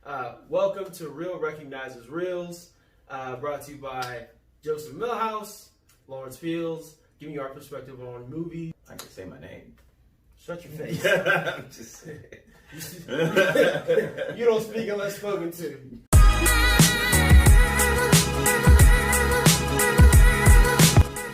Welcome to Real Recognizes Reels, brought to you by Joseph Millhouse, Lawrence Fields, giving you our perspective on movies. I can say my name. Shut your face. I'm just saying. You don't speak unless spoken to.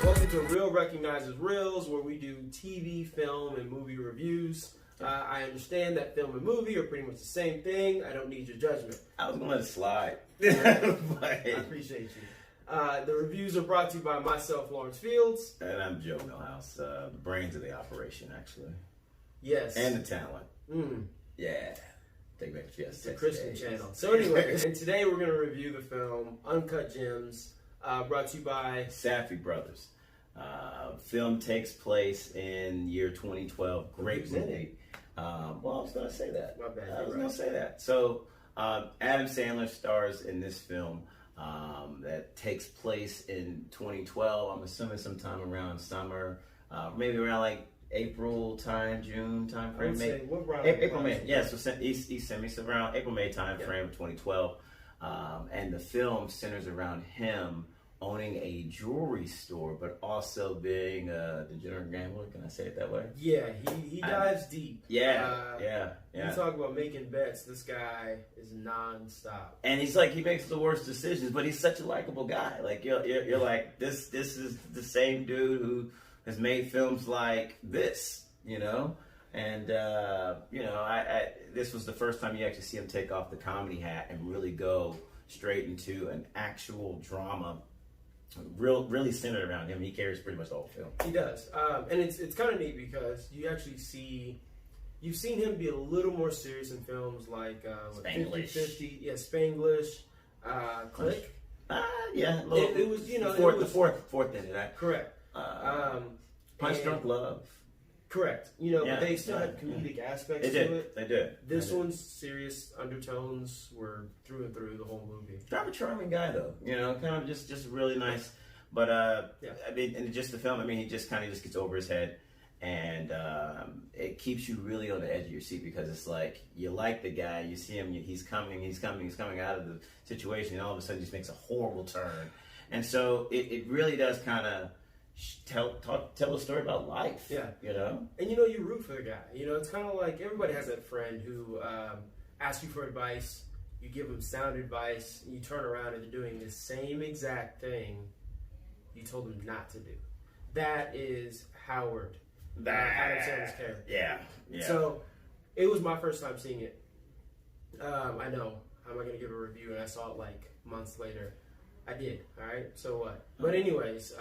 Welcome to Real Recognizes Reels, where we do TV, film, and movie reviews. I understand that film and movie are pretty much the same thing. I don't need your judgment. I was going to let it slide. I appreciate you. The reviews are brought to you by myself, Lawrence Fields. And I'm Joe Millhouse, the brains of the operation, actually. Yes. And the talent. Yeah. Take back the It's a Christian channel. So anyway, and today we're going to review the film Uncut Gems, brought to you by Safdie Brothers. Film takes place in year 2012. Great movie. Well, I was going to say that. My bad. I was going to say that. So, Adam Sandler stars in this film that takes place in 2012. I'm assuming sometime around summer, maybe around like April time, June time frame. Maybe. April, May. Yeah, so East Semi, so around April, May time frame of 2012. And the film centers around him owning a jewelry store, but also being a degenerate gambler. Can I say it that way? Yeah, he dives deep. Yeah. You talk about making bets. This guy is nonstop, and he's like, he makes the worst decisions, but he's such a likable guy. Like you're like, this is the same dude who has made films like this, you know. And I this was the first time you actually see him take off the comedy hat and really go straight into an actual drama. Really centered around him. He carries pretty much the whole film. He does, and it's kind of neat because you actually you've seen him be a little more serious in films like Spanglish. 50-50, Spanglish, Click. Yeah, it was the fourth in it. Correct. Punch Drunk Love. Correct. But they still had comedic aspects to it. They did. This one's serious undertones were through and through the whole movie. Kind of a charming guy, though. Kind of just really nice. But I mean, and just the film. I mean, he just kind of gets over his head, and it keeps you really on the edge of your seat because it's like you like the guy, you see him, he's coming out of the situation, and all of a sudden, he just makes a horrible turn, and so it really does kind of tell a story about life. Yeah. And you root for the guy. It's kind of like everybody has that friend who asks you for advice, you give them sound advice, and you turn around and they're doing the same exact thing you told them not to do. That is Howard. Adam Sandler's character. Yeah. So it was my first time seeing it. I know I'm not going to give a review, and I saw it like months later. I did. All right. So what? But anyways,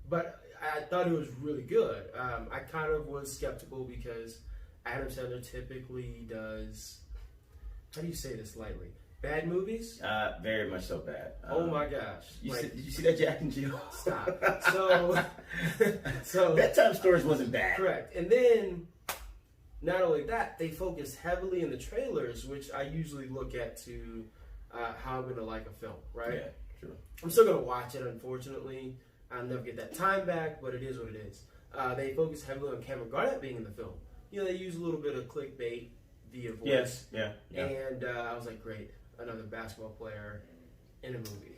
but I thought it was really good. I kind of was skeptical because Adam Sandler typically does, how do you say this lightly? Bad movies? Very much so bad. Oh my gosh. Did you see that Jack and Jill? Stop. So Bedtime Stories wasn't bad. Correct. And then, not only that, they focus heavily in the trailers, which I usually look at to how I'm going to like a film, right? Yeah, sure. I'm still going to watch it, unfortunately. I'll never get that time back, but it is what it is. They focus heavily on Cameron Garnett being in the film. They use a little bit of clickbait via voice. Yes, yeah. And I was like, great, another basketball player in a movie.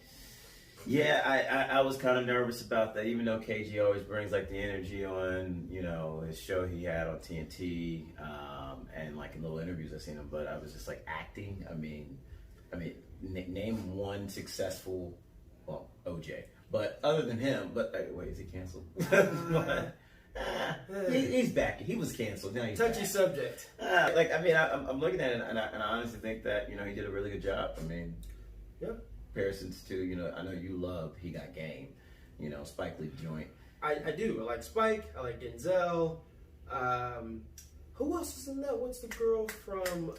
Yeah, I was kind of nervous about that, even though KG always brings like the energy on, his show he had on TNT, and like in little interviews I've seen him. But I was just like acting. I mean, name one successful, OJ. But other than him, wait, is he canceled? He's back. He was canceled. Now he's touchy back. Subject. I'm looking at it, and I honestly think that he did a really good job. I mean, yeah. Comparisons to I know you love He Got Game, Spike Lee joint. I do. I like Spike. I like Denzel. Who else is in that? What's the girl from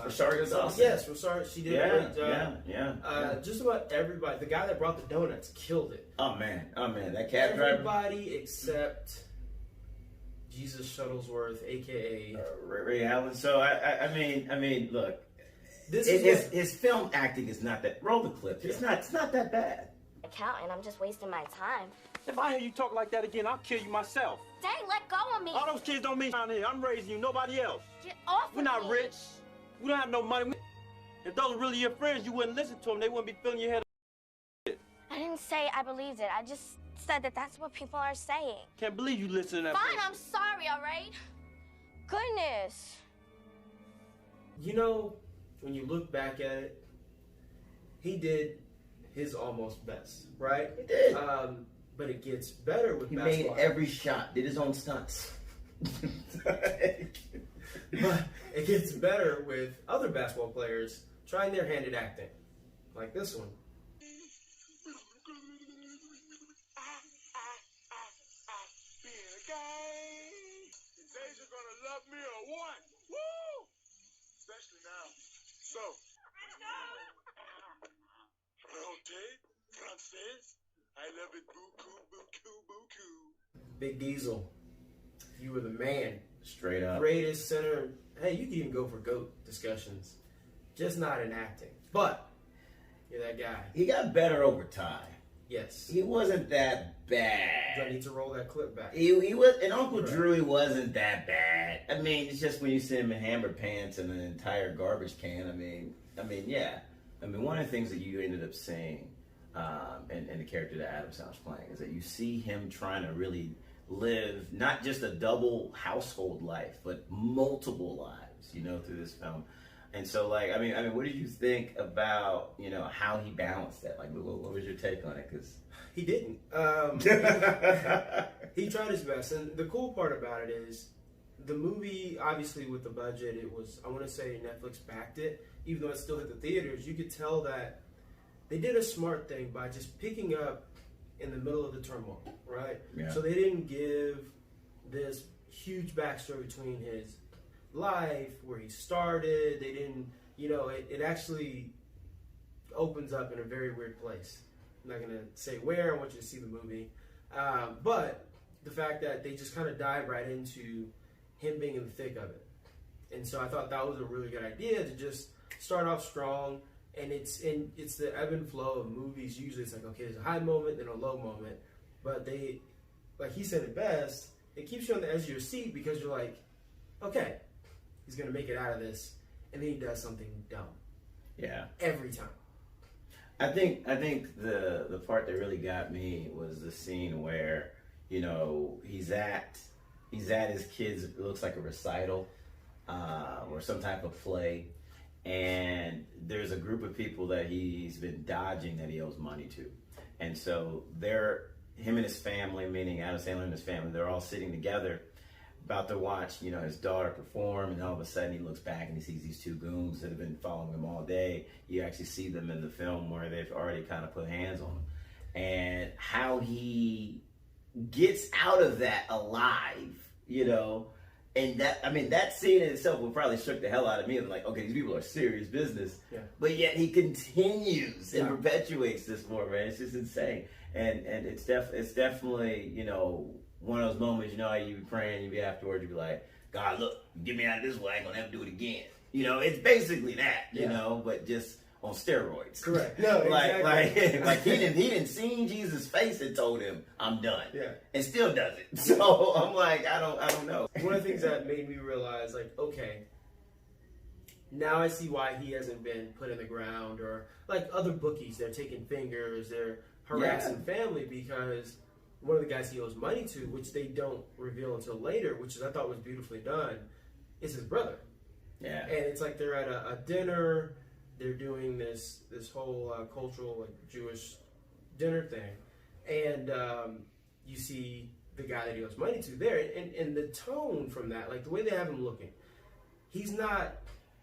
Rosario Dawson? Yes, Rosario. She did a great job. Yeah. Just about everybody. The guy that brought the donuts killed it. Oh man, that cab driver. Everybody except Jesus Shuttlesworth, aka Ray Allen. So I mean, look, his film acting is not that. Roll the clip. It's not that bad. Accountant, I'm just wasting my time. If I hear you talk like that again, I'll kill you myself. Dang, let go of me. All those kids don't mean around here. I'm raising you, nobody else. Get off We're of not me. rich. We don't have no money. If those were really your friends, you wouldn't listen to them. They wouldn't be filling your head. I didn't say I believed it. I just said that that's what people are saying. Can't believe you listen to that. Fine, person. I'm sorry, all right? Goodness. You know, when you look back at it, he did his almost best, right? He did. But it gets better with He basketball. made every shot, did his own stunts. But it gets better with other basketball players trying their hand at acting, like this one. Love me or what? Woo! Especially now. So. Français. I love it. Beaucoup, beaucoup, beaucoup. Big Diesel, you were the man. Straight up. Greatest center. Hey, you can even go for GOAT discussions. Just not in acting. But you're that guy. He got better over time. Yes. He wasn't that bad. Do I need to roll that clip back? He was, and Uncle Right. Drew, he wasn't that bad. I mean, it's just when you see him in hammer pants and an entire garbage can. I mean, yeah. I mean, one of the things that you ended up seeing, in the character that Adam Sandler's playing, is that you see him trying to really live not just a double household life, but multiple lives, you know, through this film. And so, like, I mean, what did you think about, you know, how he balanced that? Like, what was your take on it? Because He didn't. He tried his best. And the cool part about it is the movie, obviously with the budget, it was, I want to say Netflix backed it. Even though it still hit the theaters, you could tell that they did a smart thing by just picking up in the middle of the turmoil, right? Yeah. So they didn't give this huge backstory between his life, where he started. They didn't, you know, it actually opens up in a very weird place. I'm not going to say where. I want you to see the movie. But the fact that they just kind of dive right into him being in the thick of it. And so I thought that was a really good idea to just start off strong. And it's the ebb and flow of movies. Usually it's like, okay, there's a high moment, then a low moment. But they, like he said it best, it keeps you on the edge of your seat because you're like, okay, he's going to make it out of this. And then he does something dumb. yeah. Every time. I think the part that really got me was the scene where, you know, he's at his kid's, it looks like a recital or some type of play, and there's a group of people that he's been dodging that he owes money to, and so him and his family, meaning Adam Sandler and his family, they're all sitting together about to watch, you know, his daughter perform, and all of a sudden he looks back and he sees these two goons that have been following him all day. You actually see them in the film where they've already kind of put hands on him. And how he gets out of that alive, you know, and that scene in itself will probably shook the hell out of me. I'm like, okay, these people are serious business. Yeah. But yet he continues and Yeah. perpetuates this more, man. It's just insane. And it's definitely, you know, one of those moments, you know, how you be praying, you be afterwards, you be like, God, look, get me out of this way, I ain't gonna ever do it again. You know, it's basically that, you know, but just on steroids. Correct. No, exactly. like he didn't see Jesus' face and told him, I'm done. Yeah. And still does it. So I'm like, I don't know. One of the things that made me realize, like, okay, now I see why he hasn't been put in the ground, or like other bookies, they're taking fingers, they're harassing family, because one of the guys he owes money to, which they don't reveal until later, which I thought was beautifully done, is his brother. Yeah. And it's like they're at a dinner, they're doing this whole cultural, like, Jewish dinner thing, and you see the guy that he owes money to there, and the tone from that, like the way they have him looking, he's not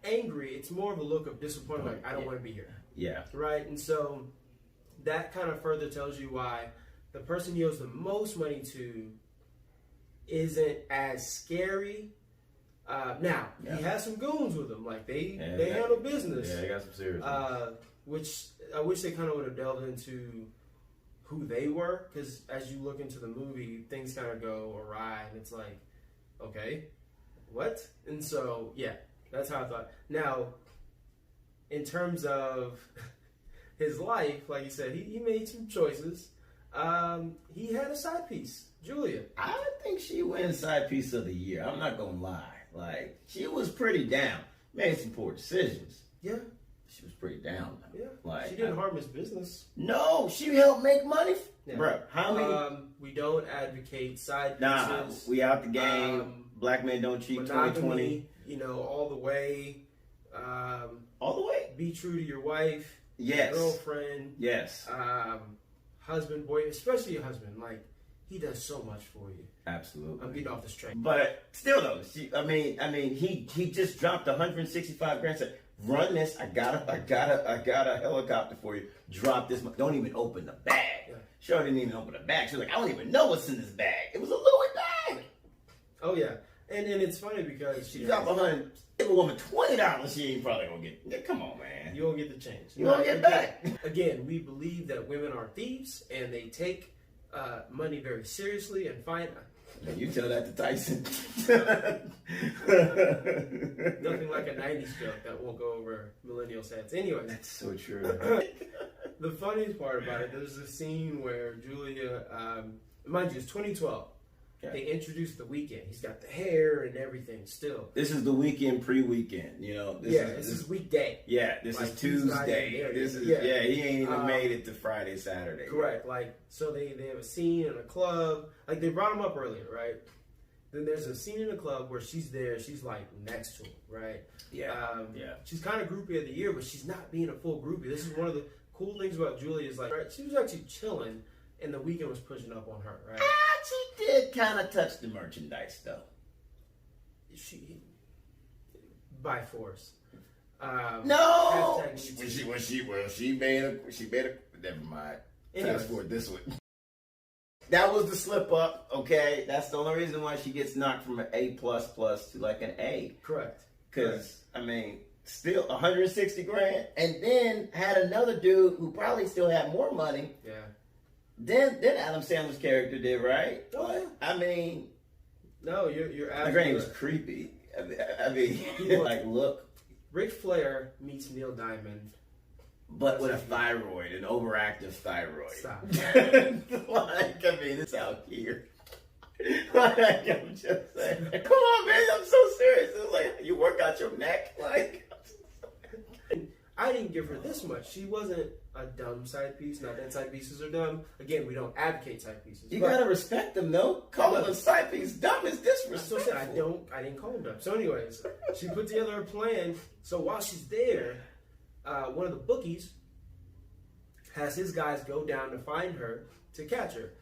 angry, it's more of a look of disappointment, like, I don't want to be here. Yeah. Right? And so that kind of further tells you why the person he owes the most money to isn't as scary. Now, he has some goons with him. Like, they handle business. Yeah, they got some serious which I wish they kind of would have delved into who they were, because as you look into the movie, things kind of go awry, and it's like, okay, what? And so, yeah, that's how I thought. Now, in terms of his life, like you said, he made some choices. He had a side piece, Julia. I think she wins side piece of the year. I'm not gonna lie. Like, she was pretty down. Made some poor decisions. Yeah. she was pretty down. Yeah, like she didn't harm his business. No, she helped make money. Yeah. Bro, how many? We don't advocate side Nah, pieces. we out the game. Black men don't cheat. Monogamy, 2020. you know, all the way. All the way. Be true to your wife. Yes. Girlfriend. Yes. Husband, boy, especially your husband. Like, he does so much for you. Absolutely. I'm getting off this train. But still, though, he just dropped 165 grand. Said, "Run this. I got a helicopter for you. Drop this. Don't even open the bag." Yeah. Sure didn't even open the bag. She's like, "I don't even know what's in this bag. It was a Louis bag." Oh yeah, and it's funny because She dropped 100. Give a woman $20. She ain't probably gonna get. Yeah, come on, man. you won't get the change. You won't get back. Again, we believe that women are thieves and they take money very seriously and find. You tell that to Tyson. Nothing like a 90s joke that won't go over millennials' heads. Anyways. That's so true. The funniest part about it, there's a scene where Julia, mind you, it's 2012. Yeah. They introduced The Weeknd. He's got the hair and everything still. This is the weekend, pre-weekend. You know. This is weekday. Yeah, this Like, is he's not Tuesday. even there This yet. is Yeah. he ain't even made it to Friday, Saturday. Correct. Like, so they have a scene in a club. Like, they brought him up earlier, right? Then there's a scene in a club where she's there. She's, like, next to him, right? Yeah. She's kind of groupie of the year, but she's not being a full groupie. This is one of the cool things about Julia is, like, right, she was actually chilling, and The Weeknd was pushing up on her, right? She did kind of touch the merchandise, though. She, by force. No. Hashtag She made a. Never mind. Anyways. Fast forward this one. That was the slip up. Okay, that's the only reason why she gets knocked from an A plus to like an A. Correct. Because still 160 grand, and then had another dude who probably still had more money. Yeah. Then Adam Sandler's character did, right? Oh, yeah. I mean, No, you're the absolutely granny was right. creepy. I mean, like, look. Ric Flair meets Neil Diamond. But with a thyroid, an overactive thyroid. Stop. Like, I mean, it's out here. Like, I'm just saying. Come on, man, I'm so serious. It's like, you work out your neck? Like, I didn't give her this much. She wasn't a dumb side piece. Not that side pieces are dumb. Again, we don't advocate side pieces. you but gotta respect them, though. Calling a side piece dumb is I still disrespectful. said I didn't call him dumb. So, anyways, she put together a plan. So while she's there, one of the bookies has his guys go down to find her to catch her.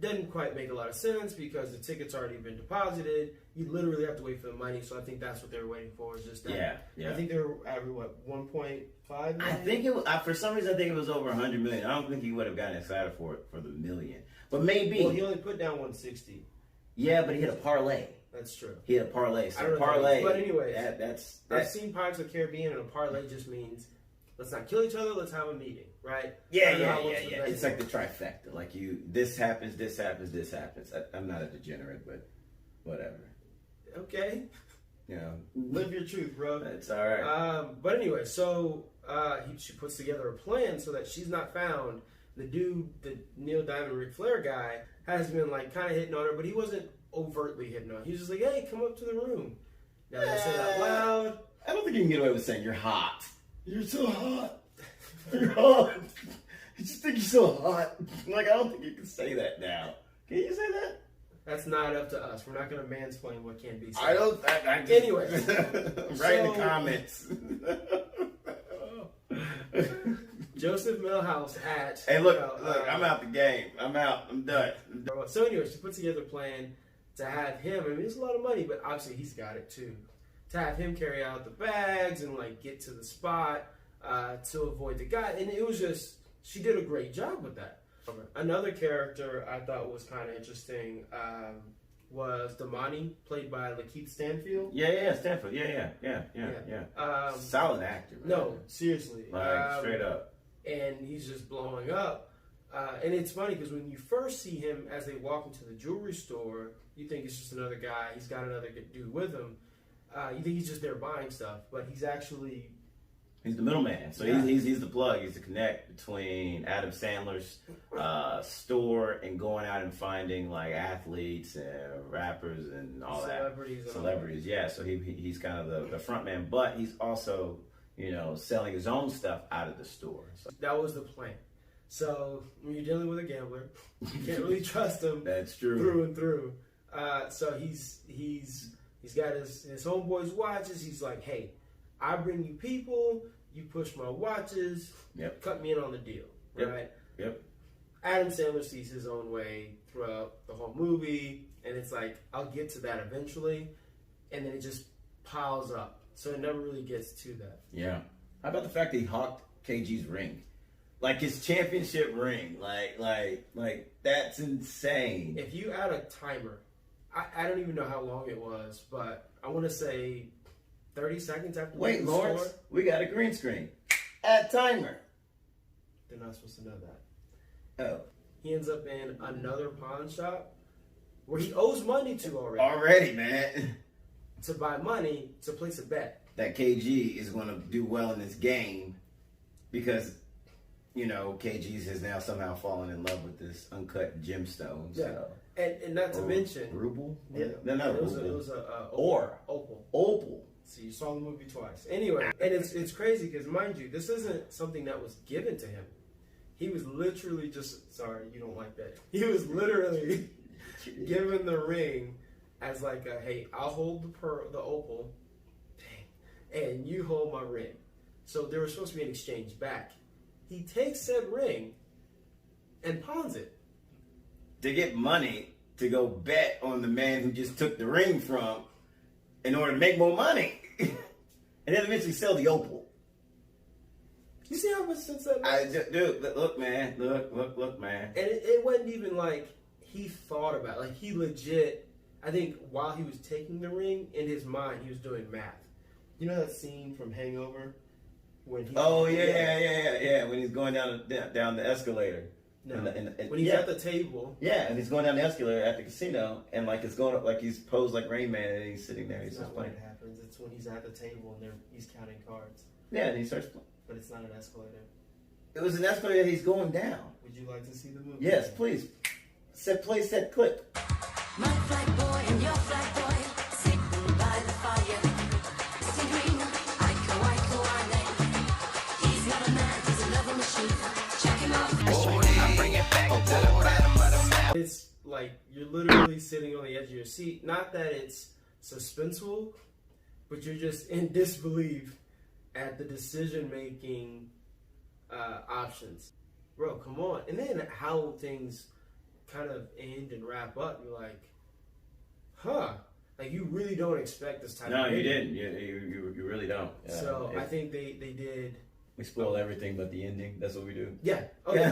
Doesn't quite make a lot of sense because the ticket's already been deposited. You literally have to wait for the money. So I think that's what they were waiting for. Is just that. Yeah. I think they were at what 1.5 million. I think it was, for some reason, I think it was over 100 million. I don't think he would have gotten excited for the million. But maybe. Well, he only put down 160. Yeah, but he hit a parlay. That's true. He hit a parlay. I So don't know parlay. but anyways, I've I've seen Pirates of the Caribbean, and a parlay just means let's not kill each other. Let's have a meeting, right? Yeah. Yeah. It's like the trifecta. Like this happens, this happens, this happens. I'm not a degenerate, but whatever. Okay. You know, Live your truth, bro. it's all right. But anyway, so she puts together a plan so that she's not found. The dude, the Neil Diamond Ric Flair guy, has been like kind of hitting on her, but he wasn't overtly hitting on her. He was just like, "Hey, come up to the room." Now they say that loud. I don't think you can get away with saying you're hot. You're so hot. You're hot. I just think you're so hot. Like, I don't think you can say that now. Can you say that? That's not up to us. We're not going to mansplain what can be said. I don't. Anyway. Write in the comments. Joseph Millhouse at. Hey, look, I'm out the game. I'm out. I'm done. So anyway, she put together a plan to have him. I mean, it's a lot of money, but obviously he's got it too. To have him carry out the bags and like get to the spot to avoid the guy, and it was just she did a great job with that. Another character I thought was kind of interesting was Damani, played by Lakeith Stanfield. Yeah, Stanfield. Yeah. Solid actor. Man. No, seriously, Like straight up. And he's just blowing up. And it's funny because when you first see him as they walk into the jewelry store, you think it's just another guy. He's got another dude with him. You think he's just there buying stuff, but he's actually... He's the middleman. So Yeah. he's the plug. He's the connect between Adam Sandler's store and going out and finding like athletes and rappers and all Celebrities. that. Celebrities, yeah. So he's kind of the front man, but he's also selling his own stuff out of the store. So. That was the plan. So when you're dealing with a gambler, you can't really trust him. That's true. Through and through. So he's got his homeboys' watches. He's like, hey, I bring you people, you push my watches, cut me in on the deal, right? Yep. Adam Sandler sees his own way throughout the whole movie, and it's like, I'll get to that eventually, and then it just piles up. So it never really gets to that. Yeah. How about the fact that he hawked KG's ring? Like his championship ring. Like that's insane. If you add a timer, I don't even know how long it was, but I want to say 30 seconds after Wait, the Lawrence, score. we got a green screen. Add timer. They're not supposed to know that. Oh. He ends up in another pawn shop where he owes money to already. Already, man. To buy money to place a bet. That KG is going to do well in this game because, KG has now somehow fallen in love with this uncut gemstone. Yeah. So. And not to mention... Ruble? Yeah. No, not it was ruble. It was a Opal. Opal. So you saw the movie twice. Anyway, and it's crazy because, mind you, this isn't something that was given to him. He was literally just... Sorry, you don't like that. He was literally given the ring as like a, hey, I'll hold the opal, and you hold my ring. So there was supposed to be an exchange back. He takes said ring and pawns it. To get money to go bet on the man who just took the ring from in order to make more money. And then eventually sell the opal. You see how much sense that makes? Dude, look, man. Look, man. And it wasn't even like he thought about it. Like, he legit, I think while he was taking the ring, in his mind, he was doing math. You know that scene from Hangover? When he, yeah. When he's going down the escalator. No. When he's at the table. Yeah, and he's going down the escalator at the casino, and like it's going up like he's posed like Rain Man, and he's sitting there. He's That's just not when playing. it happens. It's when he's at the table and he's counting cards. Yeah, and he starts playing. But it's not an escalator. It was an escalator. He's going down. Would you like to see the movie? Yes, please. Play set clip. My flag boy and your flag boy sitting by the fire. Singing, Iko, Ane. He's not a man, he's a loving machine. Check him out. I bring it back to the bottom of the map. It's like you're literally sitting on the edge of your seat. Not that it's suspenseful, but you're just in disbelief at the decision-making options. Bro, come on. And then how things kind of end and wrap up, you're like, like you really don't expect this type of No, thing. you didn't. You really don't. So I think they did. We spoil everything but the ending. That's what we do. Yeah. Okay.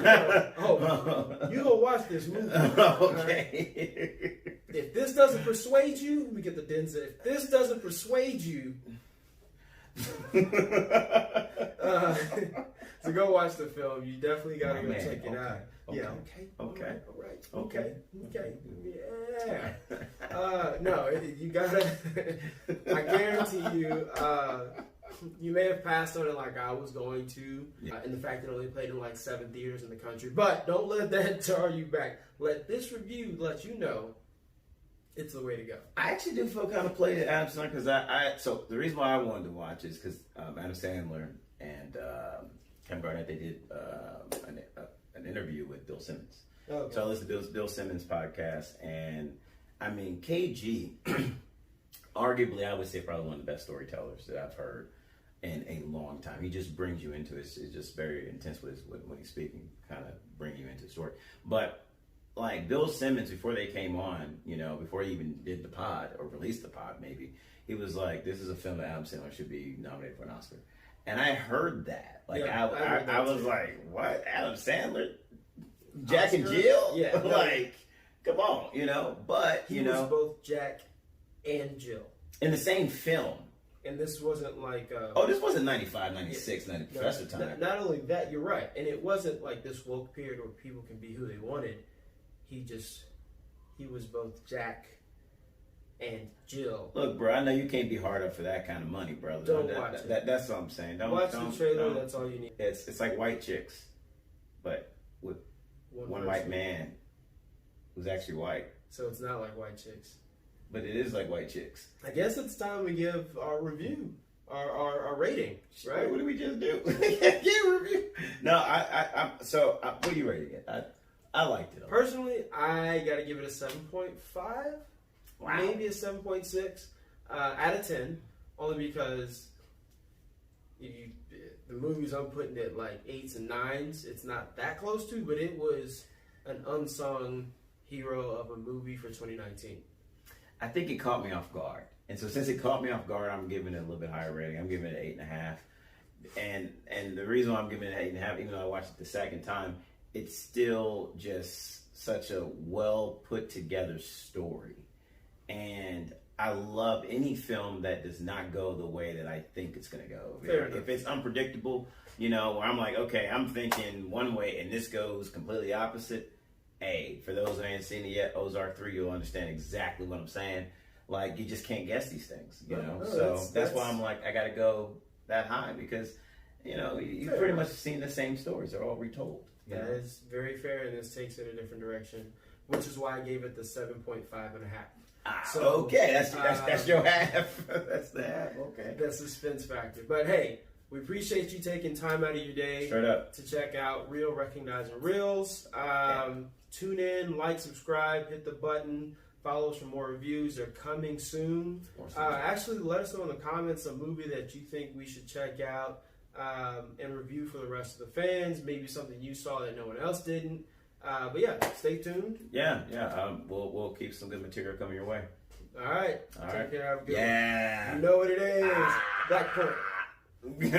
You gonna watch this movie? Okay. Right? If this doesn't persuade you, let me get the Denzel. If this doesn't persuade you, so go watch the film. You definitely gotta go check it out. Okay. Yeah. Okay. All right. Okay. Yeah. No, you gotta. I guarantee you. You may have passed on it like I was going to, and the fact that it only played in like 7 theaters in the country. But don't let that jar you back. Let this review let you know it's the way to go. I actually do feel kind of played at Adam Sandler because so the reason why I wanted to watch is because Adam Sandler and Garnett, they did an interview with Bill Simmons. Okay. So I listened to Bill Simmons' podcast, and I mean KG, arguably I would say probably one of the best storytellers that I've heard in a long time. He just brings you into it. It's just very intense when he's speaking, kind of bring you into the story. But like Bill Simmons, before they came on, before he even did the pod or released the pod, maybe he was like, "This is a film that Adam Sandler should be nominated for an Oscar." And I heard that, like I was like, "What? Adam Sandler, Jack Oscar? and Jill? Yeah, no. Like, come on, But He was both Jack and Jill in the same film. And this wasn't like... this wasn't 95, 96, 90 Professor time. Not only that, you're right. And it wasn't like this woke period where people can be who they wanted. He was both Jack and Jill. Look, bro, I know you can't be hard up for that kind of money, brother. Don't watch it. That's what I'm saying. Watch the trailer, that's all you need. It's like White Chicks, but with one white man who's actually white. So it's not like White Chicks. But it is like White Chicks. I guess it's time we give our review. our rating, right? What did we just do? Review. No, what are you rating it? I liked it. Personally, I gotta give it a 7.5, Wow. maybe a 7.6 out of 10, only because the movies I'm putting at like 8s and 9s, it's not that close to, but it was an unsung hero of a movie for 2019. I think it caught me off guard. And so since it caught me off guard, I'm giving it a little bit higher rating. I'm giving it an 8.5. And the reason why I'm giving it an 8.5, even though I watched it the second time, it's still just such a well put together story. And I love any film that does not go the way that I think it's going to go. If it's unpredictable, where I'm like, okay, I'm thinking one way and this goes completely opposite. Hey, for those who ain't seen it yet, Ozark 3, you'll understand exactly what I'm saying. Like, you just can't guess these things, So that's why I'm like, I got to go that high because, you've pretty much seen the same stories. They're all retold. That is very fair, and this takes it a different direction, which is why I gave it the 7.5 and a half. So, okay, that's your half. That's the half. Okay, that's the suspense factor. But hey, we appreciate you taking time out of your day straight up to check out Real Recognizing Reels. Tune in, like, subscribe, hit the button, follow us for more reviews. They're coming soon. Actually, let us know in the comments a movie that you think we should check out and review for the rest of the fans. Maybe something you saw that no one else didn't. But yeah, stay tuned. Yeah. We'll keep some good material coming your way. All right. Take care. Have a good one. Yeah. You know what it is. Black Panther.